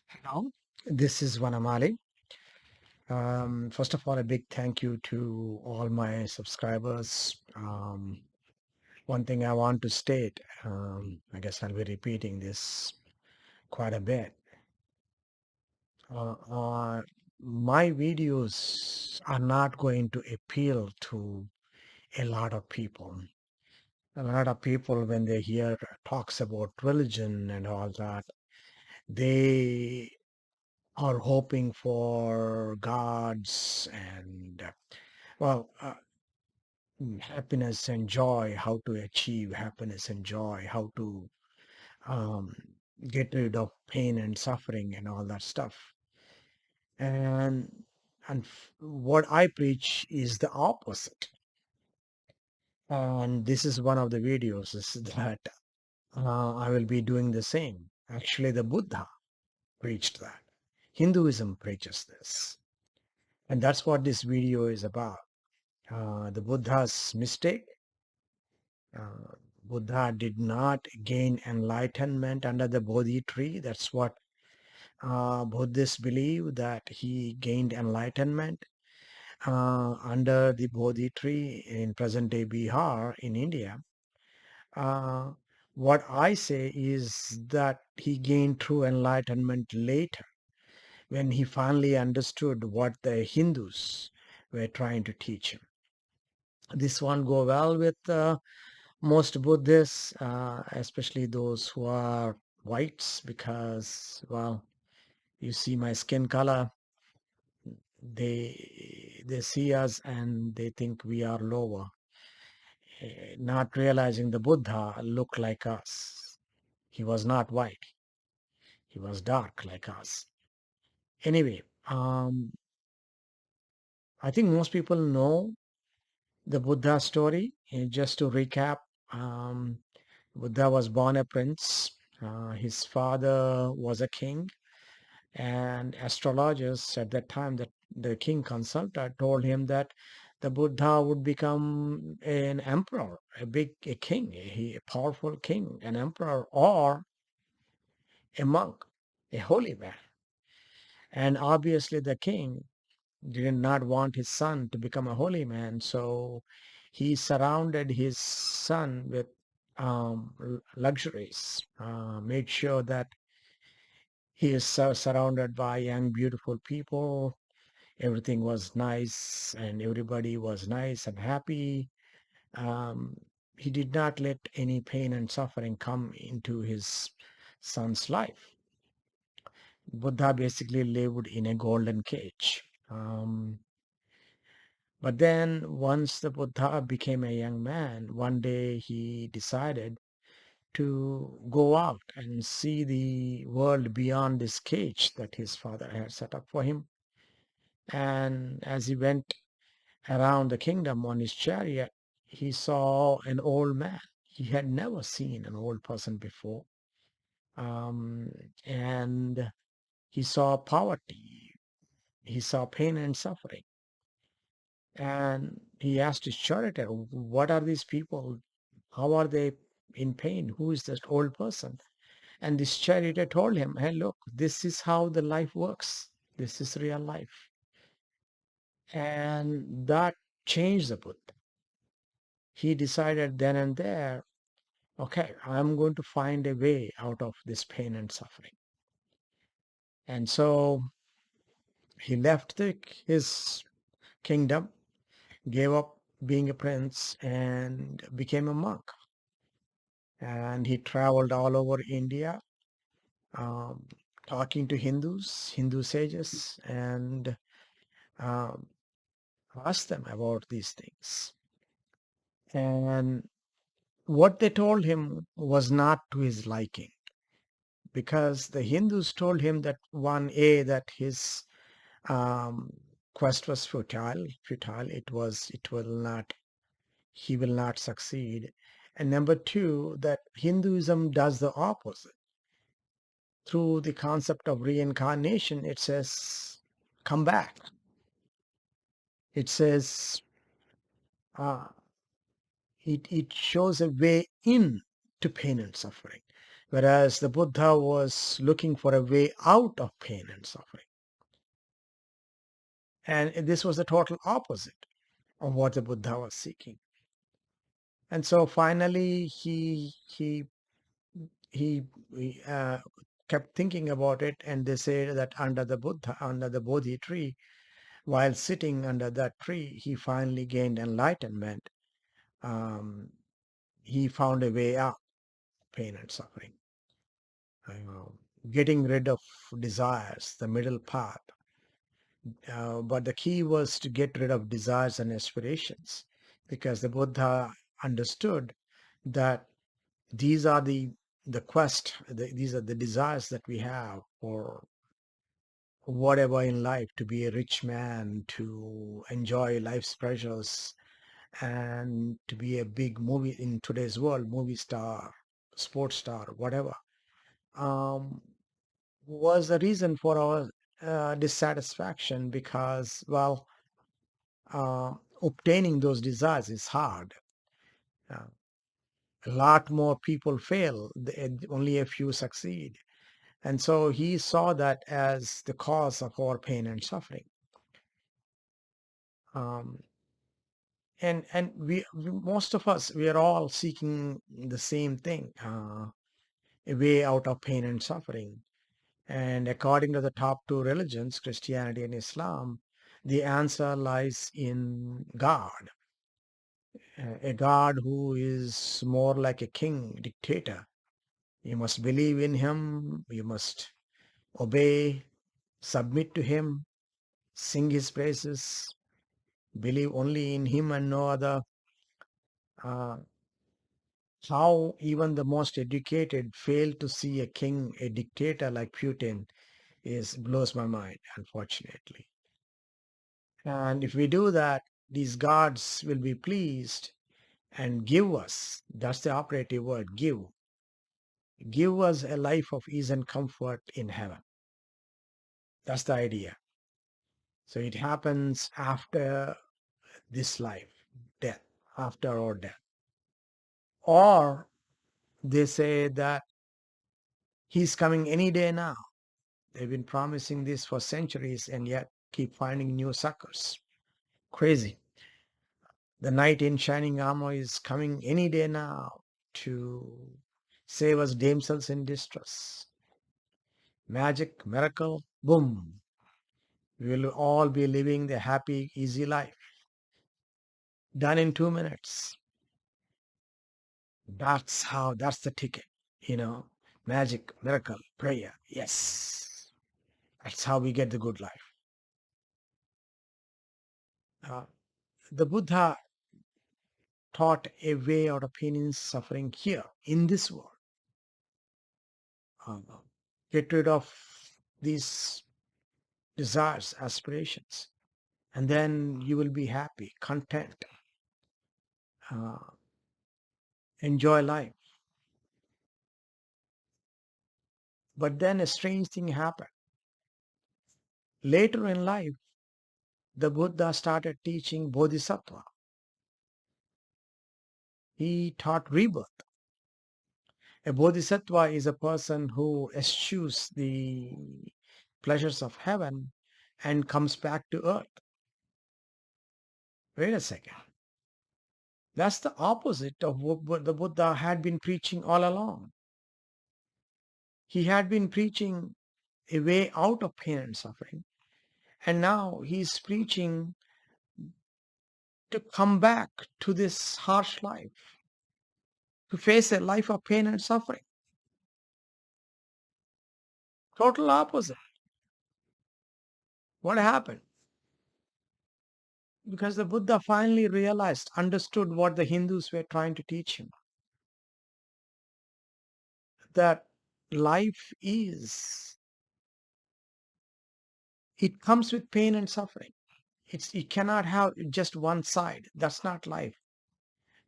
Hello, this is Vanamali. First of all, a big thank you to all my subscribers. One thing I want to state, I guess I'll be repeating this quite a bit. Uh, uh, my videos are not going to appeal to a lot of people. A lot of people, when they hear talks about religion and all that, they are hoping for gods and happiness and joy, how to achieve happiness and joy, how to um, get rid of pain and suffering and all that stuff. And what I preach is the opposite. And this is one of the videos is that I will be doing the same. Actually, the Buddha preached that. Hinduism preaches this. And that's what this video is about. The Buddha's mistake. Uh, Buddha did not gain enlightenment under the Bodhi tree. That's what Buddhists believe, that he gained enlightenment under the Bodhi tree in present day Bihar in India. Uh, what I say is that he gained true enlightenment later when he finally understood what the Hindus were trying to teach him. This won't go well with most Buddhists, especially those who are whites, because, well, you see my skin color, they see us and they think we are lower, not realizing the Buddha looked like us. He was not white. He was dark like us. Anyway, I think most people know the Buddha story. Just to recap, um, Buddha was born a prince. His father was a king, and astrologers at that time that the king consulted told him that the Buddha would become an emperor, a king, a powerful king, an emperor, or a monk, a holy man. And obviously, the king did not want his son to become a holy man, so he surrounded his son with luxuries, made sure that he is surrounded by young, beautiful people. Everything was nice and everybody was nice and happy. Um, he did not let any pain and suffering come into his son's life. Buddha basically lived in a golden cage. But then, once the Buddha became a young man, one day he decided to go out and see the world beyond this cage that his father had set up for him. And as he went around the kingdom on his chariot, he saw an old man. He had never seen an old person before. Um, and he saw poverty, he saw pain and suffering. And he asked his charioteer, what are these people? How are they in pain? Who is this old person? And this charioteer told him, hey, look, this is how the life works. This is real life. And that changed the Buddha. He decided then and there, okay, I'm going to find a way out of this pain and suffering. And so he left his kingdom, gave up being a prince, and became a monk. And he traveled all over India, um, talking to Hindus, Hindu sages, and um, asked them about these things. And what they told him was not to his liking, because the Hindus told him that that his um, quest was futile. It will not, he will not succeed. And number two, that Hinduism does the opposite. Through the concept of reincarnation, it says, come back. It says, uh, it shows a way in to pain and suffering. whereas the Buddha was looking for a way out of pain and suffering. And this was the total opposite of what the Buddha was seeking. And so finally, he kept thinking about it, and they say that under the Buddha, under the Bodhi tree, while sitting under that tree, he finally gained enlightenment. Um, he found a way out of pain and suffering, uh, getting rid of desires, the middle path. But the key was to get rid of desires and aspirations, because the Buddha understood that these are the quest, these are the desires that we have for whatever in life, to be a rich man, to enjoy life's pleasures, and to be a big movie in today's world, movie star, sports star, whatever, um, was the reason for our dissatisfaction, because, well, uh, obtaining those desires is hard. Uh, a lot more people fail, only a few succeed. And so he saw that as the cause of our pain and suffering. Um, and most of us, we are all seeking the same thing, a way out of pain and suffering. And according to the top two religions, Christianity and Islam, the answer lies in God, a God who is more like a king, dictator. You must believe in him, you must obey, submit to him, sing his praises, believe only in him and no other. Uh, how even the most educated fail to see a king, a dictator like Putin, is blows my mind, unfortunately. And if we do that, these gods will be pleased and give us, that's the operative word, give us a life of ease and comfort in heaven. That's the idea. So it happens after this life, death, after our death. Or they say that he's coming any day now. They've been promising this for centuries and yet keep finding new suckers. Crazy. The knight in shining armor is coming any day now to save us damsels in distress. Magic, miracle, boom. We will all be living the happy, easy life. Done in 2 minutes. That's the ticket, you know. Magic, miracle, prayer. Yes. That's how we get the good life. Uh, the Buddha taught a way out of pain and suffering here in this world. Uh, get rid of these desires, aspirations, and then you will be happy, content, uh, enjoy life. But then a strange thing happened. Later in life, the Buddha started teaching Bodhisattva. He taught rebirth. A Bodhisattva is a person who eschews the pleasures of heaven and comes back to earth. Wait a second. That's the opposite of what the Buddha had been preaching all along. He had been preaching a way out of pain and suffering. And now he's preaching to come back to this harsh life, to face a life of pain and suffering. Total opposite. What happened? Because the Buddha finally realized, understood what the Hindus were trying to teach him, that life is, it comes with pain and suffering. It cannot have just one side. That's not life.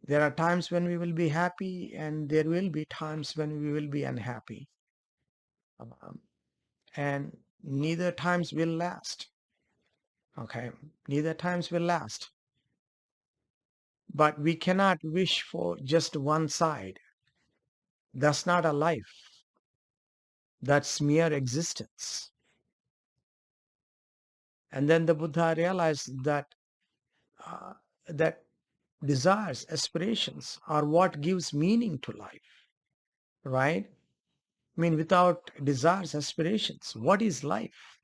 There are times when we will be happy, and there will be times when we will be unhappy. Um, and neither times will last. Okay, neither times will last. But we cannot wish for just one side. That's not a life. That's mere existence. And then the Buddha realized uh, that desires, aspirations are what gives meaning to life, right? I mean, without desires, aspirations, what is life?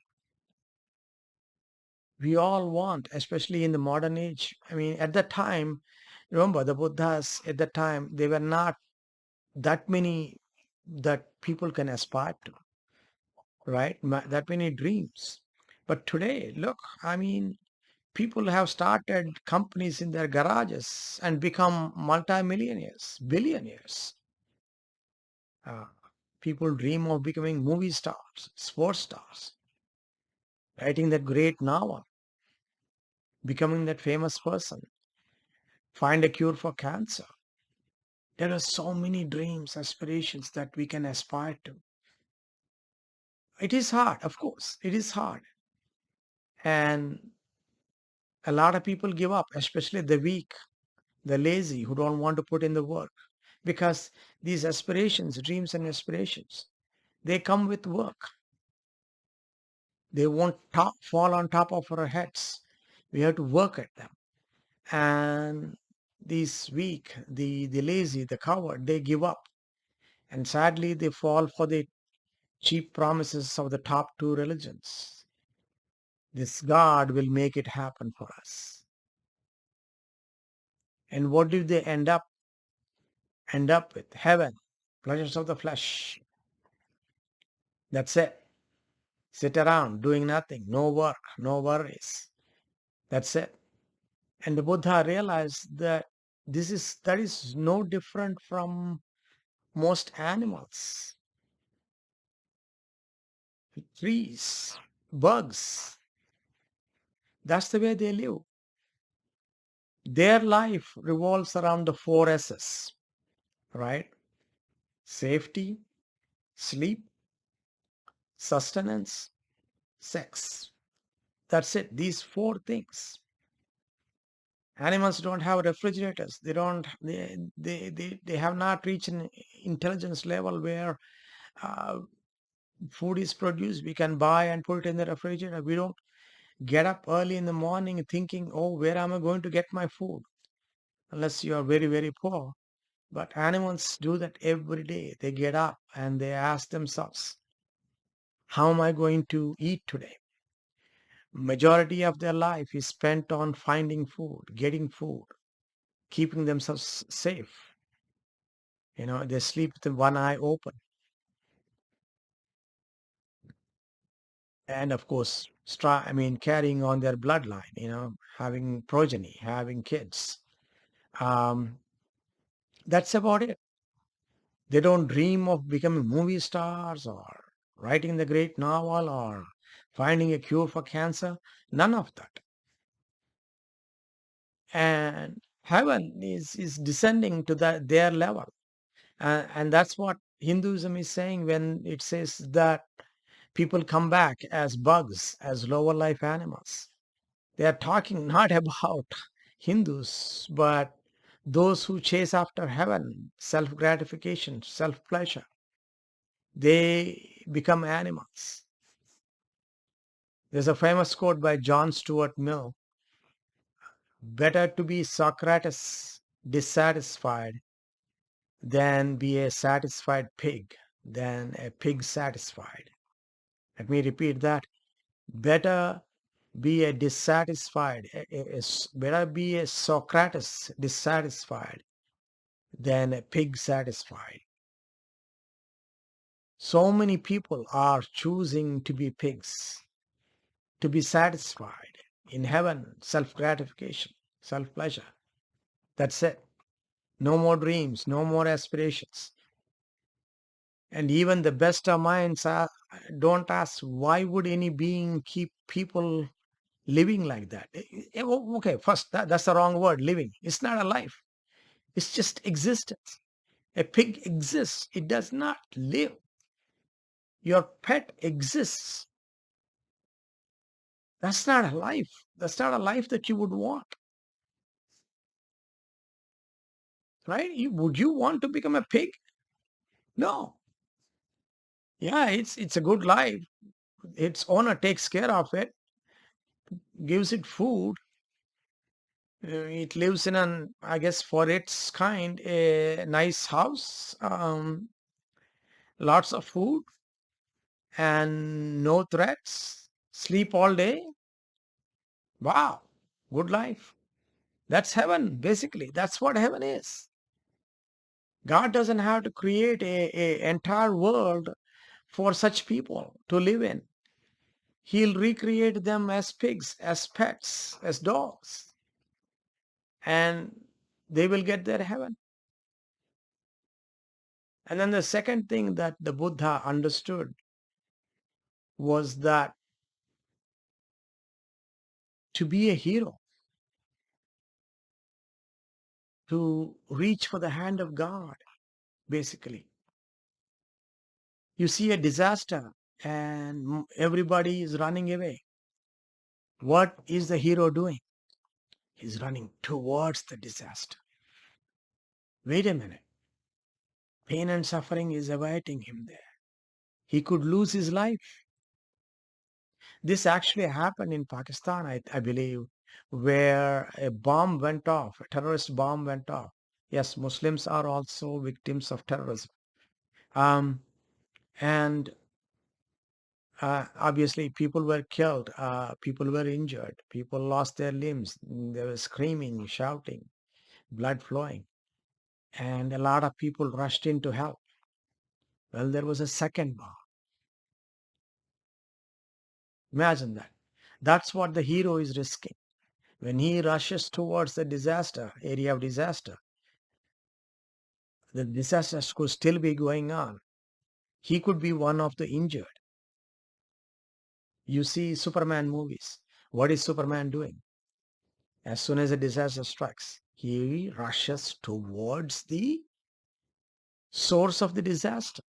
We all want, especially in the modern age. I mean, at that time, remember the Buddhas at that time, they were not that many that people can aspire to, right? That many dreams. But today, look, I mean, people have started companies in their garages and become multimillionaires, billionaires. Uh, People dream of becoming movie stars, sports stars, writing that great novel, becoming that famous person, find a cure for cancer. There are so many dreams, aspirations that we can aspire to. It is hard, of course, it is hard. And a lot of people give up, especially the weak, the lazy, who don't want to put in the work. Because these aspirations, dreams and aspirations, they come with work. They won't fall on top of our heads. We have to work at them. And these weak, the lazy, the coward, they give up. And sadly, they fall for the cheap promises of the top two religions. This God will make it happen for us. And what do they end up with? Heaven, pleasures of the flesh. That's it. Sit around doing nothing, no work, no worries. That's it. And the Buddha realized that that is no different from most animals, trees, bugs. That's the way they live. Their life revolves around the four S's, right? Safety, sleep, sustenance, sex. That's it. These four things. Animals don't have refrigerators. They have not reached an intelligence level where uh, food is produced. We can buy and put it in the refrigerator. We don't get up early in the morning thinking, oh, where am I going to get my food? Unless you are very, very poor. But animals do that every day. They get up and they ask themselves, how am I going to eat today? Majority of their life is spent on finding food, getting food, keeping themselves safe. They sleep with one eye open. And of course, carrying on their bloodline, having progeny, having kids. Um, that's about it. They don't dream of becoming movie stars or writing the great novel or finding a cure for cancer. None of that. And heaven is descending to their level. And that's what Hinduism is saying when it says that people come back as bugs, as lower life animals. They are talking not about Hindus, but those who chase after heaven, self gratification, self pleasure. They become animals. There's a famous quote by John Stuart Mill: better to be Socrates dissatisfied than be a satisfied pig, than a pig satisfied. Let me repeat that. Better be a dissatisfied, better be a Socrates dissatisfied than a pig satisfied. So many people are choosing to be pigs, to be satisfied in heaven, self gratification, self pleasure. That's it. No more dreams, no more aspirations. And even the best of minds don't ask, why would any being keep people living like that? Okay, first, that's the wrong word, living. It's not a life, it's just existence. A pig exists, it does not live. Your pet exists. That's not a life. That's not a life that you would want, right? Would you want to become a pig? No. Yeah, it's a good life. Its owner takes care of it, gives it food. It lives in an, I guess, for its kind, a nice house, lots of food, and no threats. Sleep all day. Wow, good life. That's heaven, basically. That's what heaven is. God doesn't have to create a entire world for such people to live in. He'll recreate them as pigs, as pets, as dogs, and they will get their heaven. And then the second thing that the Buddha understood was that to be a hero, to reach for the hand of God, basically. You see a disaster and everybody is running away. What is the hero doing? He's running towards the disaster. Wait a minute. Pain and suffering is awaiting him there. He could lose his life. This actually happened in Pakistan, I believe, where a bomb went off, a terrorist bomb went off. Yes, Muslims are also victims of terrorism. Um, and obviously, people were killed, people were injured, people lost their limbs. They were screaming, shouting, blood flowing. And a lot of people rushed in to help. Well, there was a second bomb. Imagine that. That's what the hero is risking. When he rushes towards the disaster, area of disaster, the disaster could still be going on. He could be one of the injured. You see Superman movies. What is Superman doing? As soon as a disaster strikes, he rushes towards the source of the disaster.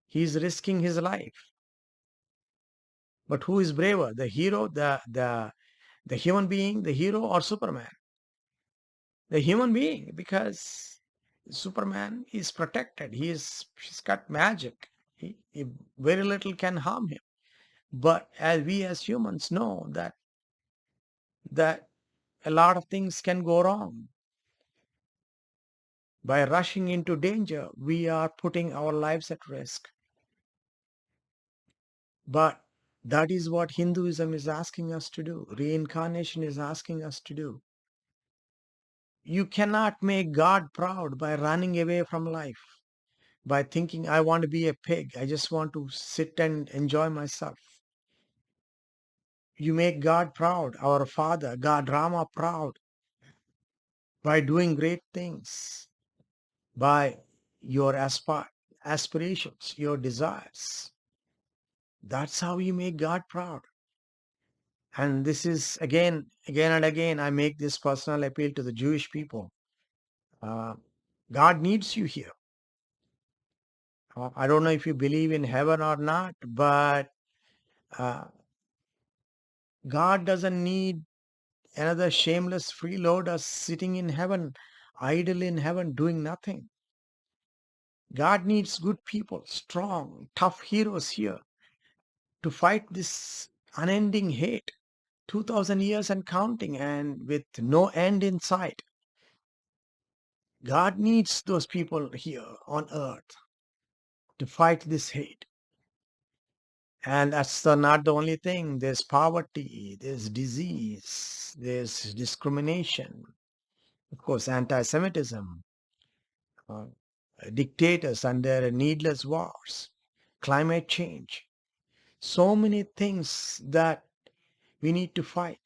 He is risking his life. But who is braver? The hero, the human being, the hero, or Superman? The human being, because Superman is protected. He's got magic. Very little can harm him. But as we as humans know that a lot of things can go wrong. By rushing into danger, we are putting our lives at risk. But that is what Hinduism is asking us to do. Reincarnation is asking us to do. You cannot make God proud by running away from life, by thinking, I want to be a pig. I just want to sit and enjoy myself. You make God proud, our Father, God Rama proud, by doing great things, by your aspirations, your desires. That's how you make God proud. And this is again and again, I make this personal appeal to the Jewish people. Uh, God needs you here. I don't know if you believe in heaven or not, but uh, God doesn't need another shameless freeloader sitting in heaven, idle in heaven, doing nothing. God needs good people, strong, tough heroes here to fight this unending hate, 2000 years and counting, and with no end in sight. God needs those people here on earth to fight this hate. And that's not the only thing. There's poverty, there's disease, there's discrimination, of course, anti Semitism, uh, dictators under needless wars, climate change. So many things that we need to fight.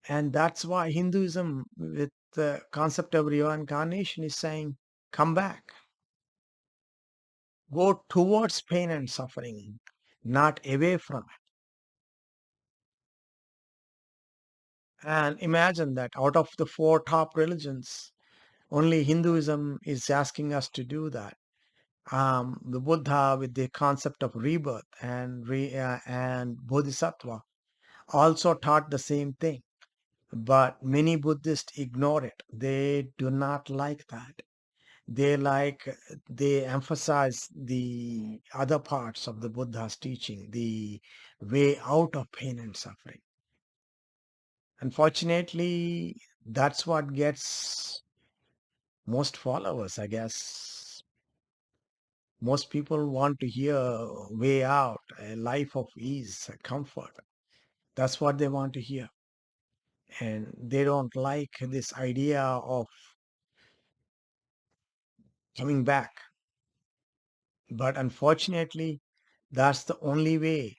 And that's why Hinduism, with the concept of reincarnation, is saying, come back, go towards pain and suffering, not away from it. And imagine that out of the four top religions, only Hinduism is asking us to do that. The Buddha, with the concept of rebirth and Bodhisattva, also taught the same thing. But many Buddhists ignore it. They do not like that. They emphasize the other parts of the Buddha's teaching, the way out of pain and suffering. Unfortunately, that's what gets most followers, I guess. Most people want to hear way out, a life of ease, comfort. That's what they want to hear. And they don't like this idea of coming back. But unfortunately, that's the only way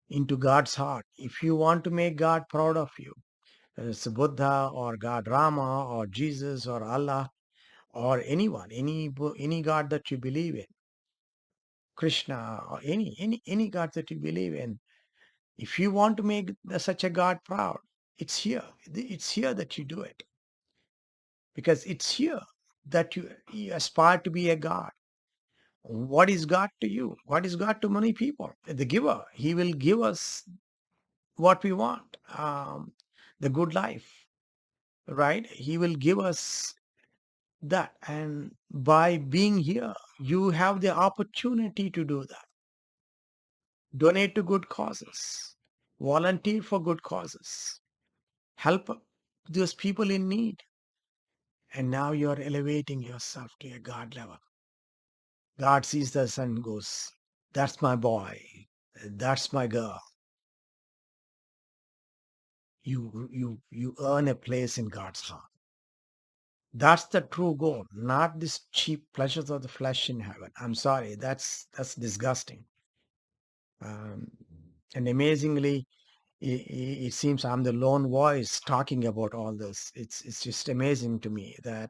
into God's heart. If you want to make God proud of you, whether it's Buddha or God Rama or Jesus or Allah or anyone, any God that you believe in, Krishna or any God that you believe in, if you want to make such a God proud, it's here. It's here that you do it, because it's here that you aspire to be a God. What is God to you? What is God to many people? The giver. He will give us what we want, the good life, right? He will give us that. And by being here, you have the opportunity to do that. Donate to good causes, volunteer for good causes, help those people in need. And now you're elevating yourself to a God level. God sees the son and goes, that's my boy, that's my girl. You earn a place in God's heart. That's the true goal, not this cheap pleasures of the flesh in heaven. I'm sorry, that's disgusting. Um, and amazingly, it seems I'm the lone voice talking about all this. It's just amazing to me that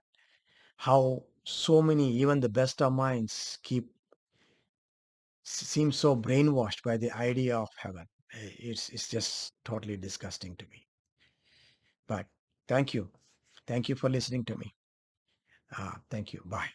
how so many, even the best of minds, seem so brainwashed by the idea of heaven. It's just totally disgusting to me. But thank you for listening to me. Thank you. Bye.